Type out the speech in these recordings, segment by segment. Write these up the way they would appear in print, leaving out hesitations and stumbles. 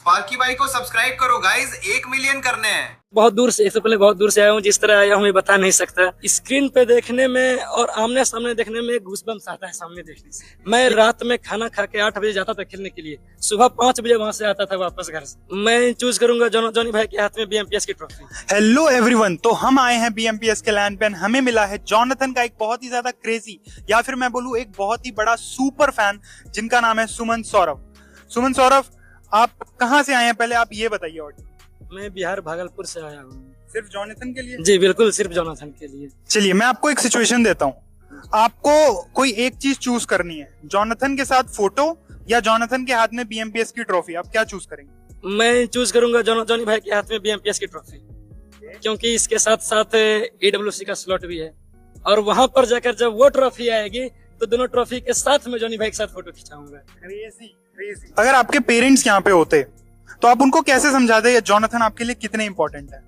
Sparky भाई को subscribe करो गाइस, 1 मिलियन करने हैं। बहुत दूर से, इससे पहले बहुत दूर से आया हूँ। जिस तरह आया हूँ मैं बता नहीं सकता। स्क्रीन पे देखने में और आमने सामने देखने में गूज़बम्स आता है। सामने देखने से मैं रात में खाना खा के 8 बजे जाता था खेलने के लिए, सुबह 5 बजे वहां से आता था वापस घर से। मैं चूज करूंगा जॉनी भाई के हाथ में BMPS की ट्रॉफी। हेलो एवरीवन, तो हम आए हैं BMPS के लैंड पे। हमें मिला है जॉनथन का एक बहुत ही ज्यादा क्रेजी, या फिर मैं बोलूं एक बहुत ही बड़ा सुपर फैन, जिनका नाम है सुमन सौरभ। सुमन सौरभ, आप कहाँ से आए हैं पहले आप ये बताइए। और मैं बिहार भागलपुर से आया हूँ। सिर्फ जॉनथन के लिए? जी बिल्कुल, सिर्फ जॉनथन के लिए। चलिए मैं आपको एक सिचुएशन देता हूँ। आपको कोई एक चीज चूज करनी है, जॉनथन के साथ फोटो या जॉनथन के हाथ में BMPS की ट्रॉफी। आप क्या चूज करेंगे? मैं चूज करूंगा जॉनी भाई के हाथ में BMPS की ट्रॉफी, क्योंकि इसके साथ साथ EWC का स्लॉट भी है। और वहां पर जाकर जब वो ट्रॉफी आएगी तो दोनों ट्रॉफी के साथ में जॉनी भाई के साथ फोटो खिंचाऊंगा। अगर आपके पेरेंट्स यहाँ पे होते तो आप उनको कैसे समझाते जॉनथन आपके लिए कितने इंपॉर्टेंट है?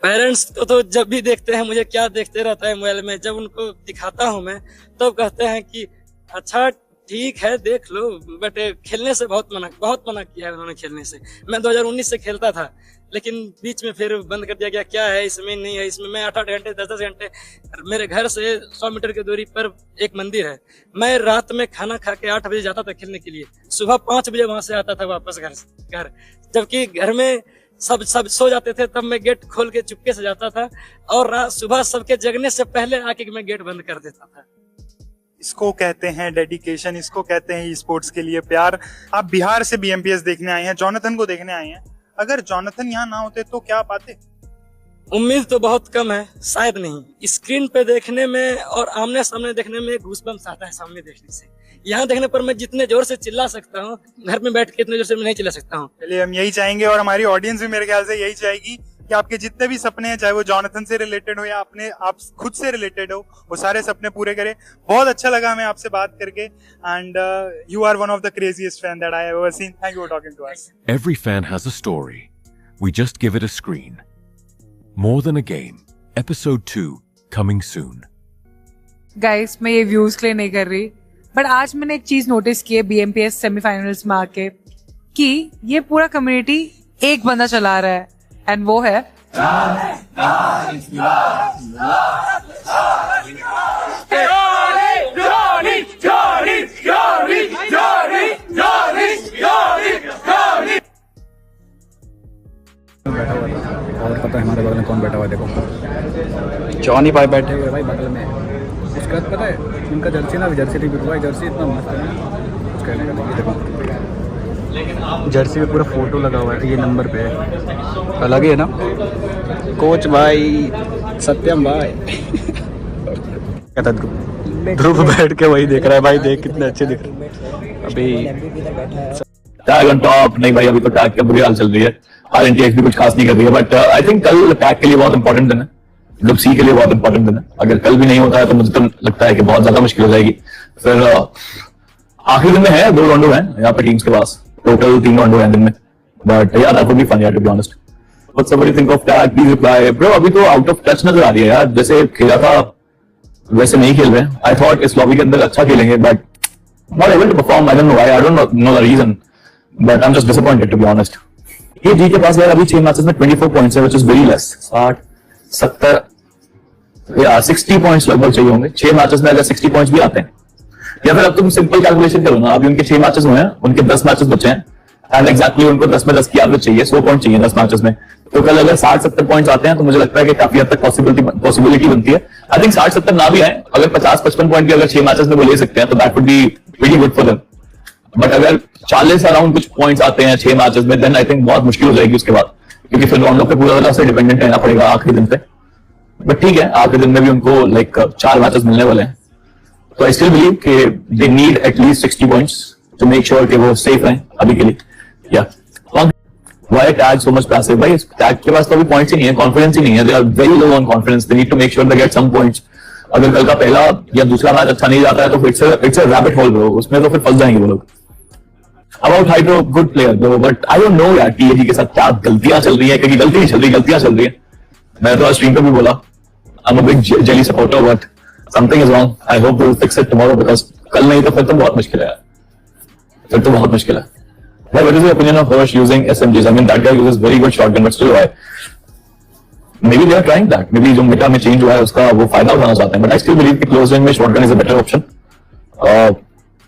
पेरेंट्स को तो जब भी देखते हैं, मुझे क्या देखते रहता है मोबाइल में, जब उनको दिखाता हूँ मैं तब तो कहते हैं कि अच्छा ठीक है देख लो, बट खेलने से बहुत मना किया है उन्होंने खेलने से। मैं 2019 से खेलता था, लेकिन बीच में फिर बंद कर दिया गया। क्या है इसमें, नहीं है इसमें। मैं 8-8 घंटे 10-10 घंटे, मेरे घर से 100 मीटर की दूरी पर एक मंदिर है। मैं रात में खाना खा के 8 बजे जाता था खेलने के लिए, सुबह 5 बजे वहां से आता था वापस घर। जबकि घर में सब सो जाते थे, तब मैं गेट खोल के चुपके से जाता था और रात सुबह सबके जगने से पहले आके मैं गेट बंद कर देता था। इसको कहते हैं डेडिकेशन, इसको कहते हैं स्पोर्ट्स के लिए प्यार। आप बिहार से BMPS देखने आए हैं, जॉनथन को देखने आए हैं। अगर जॉनथन यहाँ ना होते तो क्या पाते? उम्मीद तो बहुत कम है, शायद नहीं। स्क्रीन पे देखने में और आमने सामने देखने में गूज़बम्स आता है सामने देखने से। यहाँ देखने पर मैं जितने जोर से चिल्ला सकता हूँ, घर में बैठ के इतने जोर से मैं नहीं चिल्ला सकता हूँ। चलिए हम यही चाहेंगे और हमारी ऑडियंस भी मेरे ख्याल से यही चाहेगी कि आपके जितने भी सपने हैं, चाहे वो जॉनथन से रिलेटेड हो या आप खुद से रिलेटेड हो, वो सारे सपने पूरे करें। बहुत अच्छा लगा हमें आपसे बात करके, and you are one of the craziest fan that I have ever seen. Thank you for talking to us. Every fan has a story. We just give it a screen. More than a game. Episode 2 coming soon. Guys, मैं ये views के लिए नहीं कर रही, but आज मैंने एक चीज नोटिस की है BMPS सेमीफाइनल्स में आके, कि ये पूरा कम्युनिटी एक बंदा चला रहा है, एंड वो है और पता है हमारे बगल में कौन बैठा हुआ है? देखो जॉनी भाई बैठे हुए भाई बगल में। उसके बाद पता है उनका जर्सी ना, जर्सी ठीक बिकवा है। जर्सी इतना मस्त है ना, कुछ कहने का नहीं। देखो जर्सी पे पूरा फोटो लगा हुआ है, ये नंबर पे है, अलग ही है ना। कोच भाई, सत्यम भाई कहता ध्रुव बैठ के वही देख रहा है। भाई देख कितने अच्छे दिख रहे हैं अभी। टैग ऑन टॉप नहीं भाई, अभी तो टैग का बुरी हाल चल रही है। RNTX भी कुछ खास नहीं कर रही है, बट आई थिंक कल टैग के लिए बहुत इंपॉर्टेंट दिन है, WC के लिए बहुत इंपॉर्टेंट दिन है। अगर कल भी नहीं होता है तो मुझे तो लगता है कि बहुत ज्यादा मुश्किल हो जाएगी। फिर आखिरी दिन में है 2 राउंड हैं यहाँ पे टीम्स के पास, टोटल 3 राउंड हैं दिन में। बट यार दैट वुड बी फन यार, to be honest. What's somebody think of tag, please reply bro. अभी तो आउट ऑफ टच नजर आ रही है यार, जैसे खेला था वैसे नहीं खेल रहे। आई थॉट इस लॉबी के अंदर अच्छा खेलेंगे, but not able to perform. I don't know why, I don't know the reason, but I am just disappointed to be honest. ये जी के पास यार अभी 6 मैचेस में 24 पॉइंट्स है, which is very less. 60 points लगभग चाहिए होंगे 6 मैचेस में, अगर 60 पॉइंट्स भी आते हैं। या फिर अब तुम सिंपल कैलकुलेशन करो ना, अभी उनके 6 मैचेस हुए हैं, उनके 10 मैचेस बचे हैं, एंड एक्जैक्टली उनको 10 में 10 की एवरेज चाहिए, 100 पॉइंट चाहिए 10 मैचेस में। तो कल अगर 60-70 पॉइंट्स आते हैं तो मुझे लगता है कि काफी हद तक पॉसिबिलिटी बनती है। आई थिंक 60-70 ना भी आए, अगर 50-55 पॉइंट भी अगर 6 मैचेस में वो ले सकते हैं तो that would be very good for them. But अगर 40 अराउंड कुछ पॉइंट्स आते हैं 6 मैचेस में, देन आई थिंक बहुत मुश्किल हो जाएगी उसके बाद, क्योंकि फिर हम लोग पे पूरा तरह से डिपेंडेंट रहना पड़ेगा आखिरी दिन पे। बट ठीक है, आखिरी दिन में भी उनको लाइक 4 मैचेस मिलने वाले हैं, तो आई स्टिल बिलीव कि they need at least 60 points to make sure कि वो सेफ रहें अभी के लिए। या why tag so much passive? भाई टैग के पास तो अभी पॉइंट्स ही नहीं है, कॉन्फिडेंस ही नहीं है। They are very low on confidence, they need to make sure they get some points. अगर कल का पहला या दूसरा मैच अच्छा नहीं जाता है तो it's a rabbit hole bro, उसमें तो फिर फंस जाएंगे वो लोग। About hydro, good player bro, but I don't no यार TAG के साथ क्या गलतियां चल रही है, क्योंकि गलती नहीं चल रही, गलतियां चल रही है। मैं तो आज स्ट्रीम पे भी बोला, I am a big jelly supporter, but something is wrong. I hope they will fix it tomorrow, because कल नहीं तो फिर तो बहुत मुश्किल है यार, फिर तो बहुत मुश्किल है। What is the opinion of Hirsch using SMGs? I mean, that guy uses very good shotgun, but still, why? Maybe they are trying that. Maybe जो मेटा में चेंज हुआ है उसका वो फायदा उठाना चाहते हैं. But I still believe कि close range में shotgun is a better option.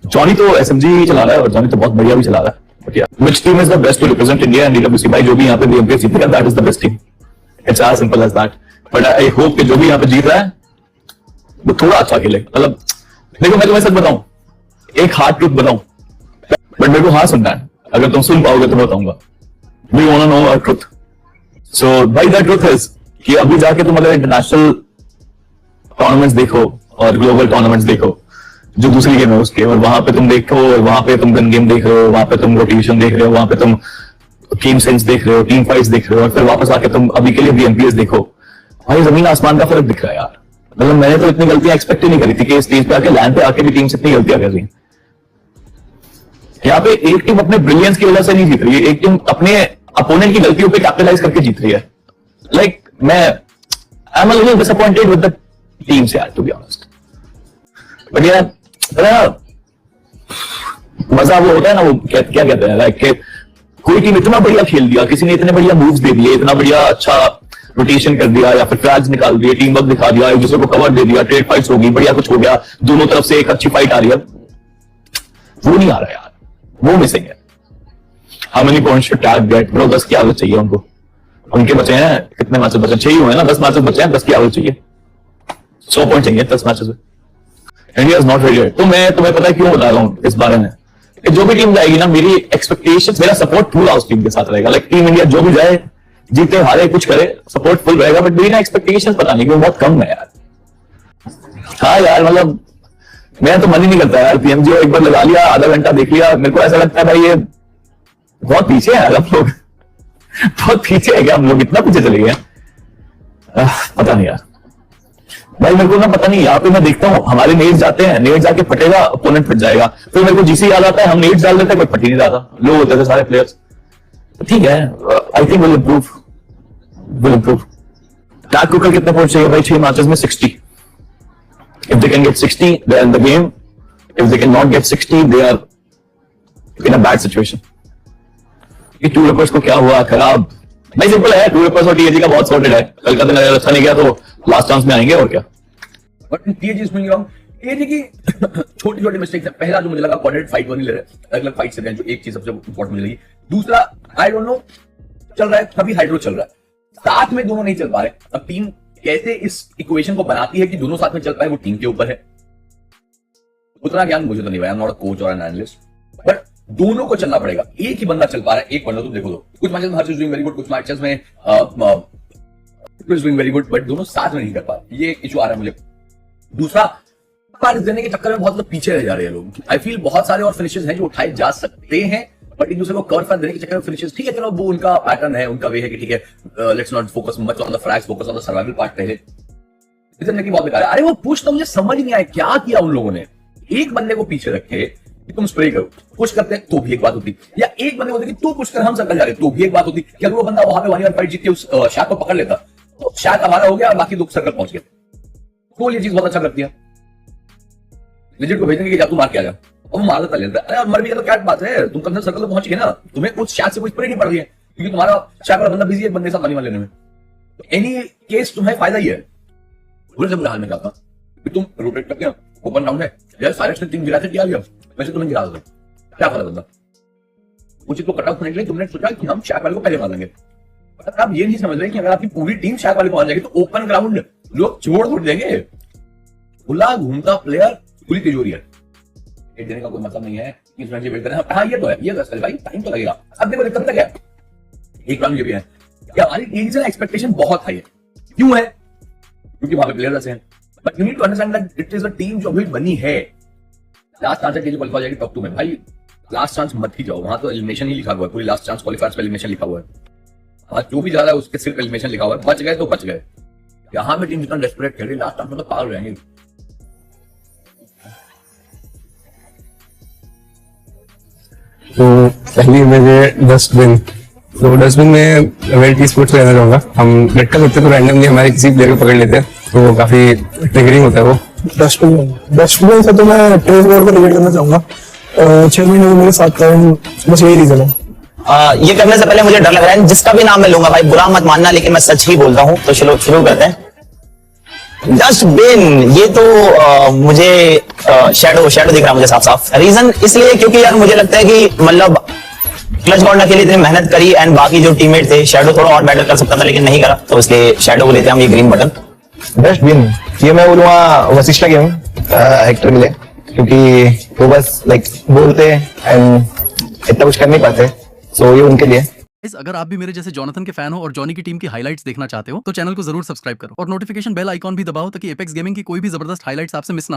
Johnny तो SMG चला रहा है और जॉनी तो बहुत बढ़िया भी चला रहा है. But yeah, which team is the best to represent India and DWC? भाई जो भी यहाँ पे BMPS जीतेगा, that is the best team. It's as simple as that. But I hope कि जो भी यहाँ पे जीत रहा है वो थोड़ा अच्छा खेले. मतलब देखो मैं तुम्हें सच बताऊं, एक हार्ड ट्रूथ बताऊं, बट मेरे को हाँ सुनना है. अगर तुम सुन पाओगे तो मैं बताऊंगा. We wanna know our truth. So by the truth is कि अभी जाके तुम अगर इंटरनेशनल टूर्नामेंट्स देखो और ग्लोबल टूर्नामेंट्स देखो जो दूसरी गेम है उसके, और वहां पे तुम देखो, वहां पे तुम गन गेम देख रहे हो, वहां पे तुम रोटेशन देख रहे हो, वहां पे तुम गेम सेंस देख रहे हो, टीम फाइट्स देख रहे हो, और फिर वापस आके तुम अभी के लिए BMPS देखो. भाई जमीन आसमान का फर्क दिख रहा है यार. मतलब मैंने तो इतनी गलतियां एक्सपेक्ट ही नहीं करी थी कि स्टेज पे आके लैंड पे आके भी टीम से इतनी गलतियां कर रही है. यहाँ पे एक टीम अपने ब्रिलियंस की वजह से नहीं जीत रही है, एक टीम अपने अपोनेंट की गलतियों पे कैपिटलाइज करके जीत रही है. लाइक मैं I am a little disappointed with the teams यार, टू बी ऑनेस्ट. बट यार मजा वो होता है ना, वो क्या कहते हैं, लाइक कोई टीम इतना बढ़िया खेल दिया, किसी ने इतने बढ़िया मूव्स दे दिए, इतना बढ़िया अच्छा रोटेशन कर दिया, या फिर फ्लैग्स निकाल दिए, टीम वर्क दिखा दिया, एक दूसरे को कवर दे दिया, ट्रेड फाइट्स हो गई, बढ़िया कुछ हो गया, दोनों तरफ से एक अच्छी फाइट आ रही है. वो नहीं आ रहा यार, वो मिसिंग है. How many points should tag get? Bro 10 की एवरेज चाहिए उनको. उनके बचे हैं कितने मैचेस बचे? 6 ही हुए ना, 10 मैचेस बचे हैं, 10 की एवरेज चाहिए. 100 पॉइंट चाहिए 10 मैचेस में. India is not ready. तो मैं तुम्हें पता है क्यों बता रहा हूं इस बारे में, कि जो भी टीम जाएगी ना, मेरी एक्सपेक्टेशंस, मेरा सपोर्ट पूरा उस टीम के साथ रहेगा. लाइक टीम इंडिया जो भी जाए, जीते हारे कुछ करे, सपोर्ट फुल रहेगा. बट मेरी ना एक्सपेक्टेशंस पता नहीं क्यों बहुत कम है यार. हाँ यार, मतलब मैं तो मन ही नहीं करता यार. PMG एक बार लगा लिया, आधा घंटा देख लिया, मेरे को ऐसा लगता है भाई ये बहुत पीछे है हम लोग. बहुत पीछे है क्या हम लोग? इतना पीछे चले गए? पता नहीं यार भाई, मेरे को ना पता नहीं. यहाँ पे मैं देखता हूँ हमारे नेट्स जाते हैं, नेट जाके फटेगा, ओपोनेंट फट जाएगा. फिर मेरे को GC याद आता है, हम नेट्स डाल देते हैं, कोई फट ही नहीं जाता. लो होते थे सारे प्लेयर्स. ठीक है, I think will improve. Tag cooker कितने पॉइंट चाहिए भाई? 6 मैचेस में 60. If they can get 60, they are in the game. If they cannot get 60, they are in a bad situation. ये टू रिपर्स को क्या हुआ खराब? नहीं, सिंपल है. टू रिपर्स और TAG का बहुत सॉर्टेड है. कल का दिन अगर अच्छा नहीं गया तो लास्ट चांस में आएंगे और क्या. बट TAG इसमें नहीं रहा. TAG की छोटी छोटी मिस्टेक्स है. पहला जो मुझे लगा, कोऑर्डिनेट फाइट नहीं ले रहे, अलग अलग फाइट से गए, जो एक चीज सबसे इंपॉर्टेंट मुझे लगी. दूसरा, आई डोंट नो, चल रहा है कभी हाइड्रो चल रहा है, साथ में दोनों नहीं चल पा रहे. अब टीम कैसे इस इक्वेशन को बनाती है कि दोनों साथ में चल पाए, वो टीम के ऊपर है. उतना ज्ञान मुझे तो नहीं भाई, I am not a coach और एन एनालिस्ट. बट दोनों को चलना पड़ेगा. एक ही बंदा चल पा रहा है, एक बंदा तुम देखो. कुछ मैचेस में हर्ष इज डूइंग वेरी गुड, कुछ मैचेस में डूइंग वेरी गुड, बट दोनों साथ में नहीं कर पा रहे. ये इशू आ रहा है मुझे. दूसरा, पास देने के चक्कर में बहुत लोग पीछे रह जा रहे हैं लोग. आई फील बहुत सारे और फिनिशेस हैं जो उठाए जा सकते हैं, बट एक दूसरे को कवर देने के चक्कर में फिनिशेस. ठीक है, चलो वो उनका पैटर्न है, उनका वे है कि ठीक है, let's not focus much on the फ्रैग्स, focus on the survival part. पहले की बहुत बेकार है. अरे वो पुश तो मुझे समझ नहीं आया क्या किया उन लोगों ने. एक बंदे को पीछे रखे कि तुम स्प्रे करो, पुश करते हैं तो भी एक बात होती, या एक बंदे को कि तू पुश कर हम सर्कल जा रहे तो भी एक बात होती. कि अगर वो बंदा वहां पे 1 ईयर फाइट जीत के उस शैक को पकड़ लेता तो शैक हमारा हो गया और बाकी 2 सर्कल पहुंच गए. तो ये चीज बहुत अच्छा करती है. लेजेंड को भेजेंगे कि जा तू मार के आ जा, और वो मार देता लेता. अरे मर भी तो क्या बात है, तुम कम से कम सर्कल तो पहुंच गए ना, तुम्हें उस शैक से कोई स्प्रे नहीं पड़ रही है, क्योंकि तुम्हारा शैक वाला बंदा बिजी है एक बंदे से पानी लेने में. एनी केस तुम्हें फायदा ही है. बुरे से बुरा हाल में जाता तुम रोटेट करके ओपन राउंड है यार, सारे ने 3 गिरा दिया गया, वैसे तुम्हें गिरा दो, क्या फर्क बंदा. उचित को कट ऑफ होने के लिए तुमने सोचा कि हम शैक वाले को पहले मार देंगे. आप ये नहीं समझ रहे कि अगर आपकी पूरी टीम शैक वाले पहुंच जाएगी तो ओपन ग्राउंड लोग छोड़ देंगे. खुला घूमता प्लेयर खुली तिजोरी है. एक देने का कोई मतलब नहीं है कि इसमें वेट करना. हाँ ये तो है, ये तो भाई टाइम तो लगेगा. अब देखो कब तक है, एक राउंड ये भी है कि हमारी टीम से एक्सपेक्टेशन बहुत हाई है. क्यों है? क्योंकि वहां पे प्लेयर्स ऐसे हैं. But you need to understand that it is a team जो अभी बनी है. लास्ट चांस के जो क्वालीफाई जाएगी टॉप 2 में, भाई लास्ट चांस मत ही जाओ, वहां तो एलिमिनेशन ही लिखा हुआ है. पूरी लास्ट चांस क्वालीफायर्स पे एलिमिनेशन लिखा हुआ है. आज जो भी जा रहा है उसके सिर्फ एलिमिनेशन लिखा हुआ है. बच गए तो बच गए. यहां पे टीम जितना डेस्परेट खेल रही है, लास्ट चांस में तो पागल रहेंगे. तो पहली मुझे डस्टबिन, तो डस्टबिन में वेल्टी स्पोर्ट्स रहना चाहूंगा. हम लटका करते तो रैंडमली हमारे किसी प्लेयर को पकड़ लेते हैं, तो काफी ट्रिगरिंग होता है वो. डस्टबिन से तो मैं ट्रेस वॉर को रिलेट करना चाहूंगा. 6 महीने में मेरे साथ का बस यही रीजन है। ये करने से पहले मुझे डर लग रहा है, जिसका भी नाम मैं लूंगा भाई बुरा मत मानना, लेकिन मैं सच ही बोलता हूँ। तो चलो शुरू करते हैं। डस्टबिन, ये तो मुझे शैडो दिख रहा है मुझे साफ साफ। रीजन इसलिए क्योंकि यार मुझे लगता है कि मतलब क्लच गॉड के लिए इतनी मेहनत करी एंड बाकी जो टीममेट थे, शैडो थोड़ा और बेटर कर सकता था लेकिन नहीं करा, तो इसलिए शैडो को लेते हैं हम ये ग्रीन बटन। डस्टबिन ये मैं बोलूँगा वशिष्ठा गेम एक्टर के लिए, क्योंकि वो बस लाइक बोलते हैं एंड इतना कुछ कर नहीं पाते, सो ये उनके लिए। अगर आप भी मेरे जैसे जॉनथन के फैन हो और जॉनी की टीम की हाइलाइट्स देखना चाहते हो तो चैनल को जरूर सब्सक्राइब करो और नोटिफिकेशन बेल आइकॉन भी दबाओ ताकि एपेक्स गेमिंग की कोई भी जबरदस्त हाइलाइट्स आपसे मिस ना हो।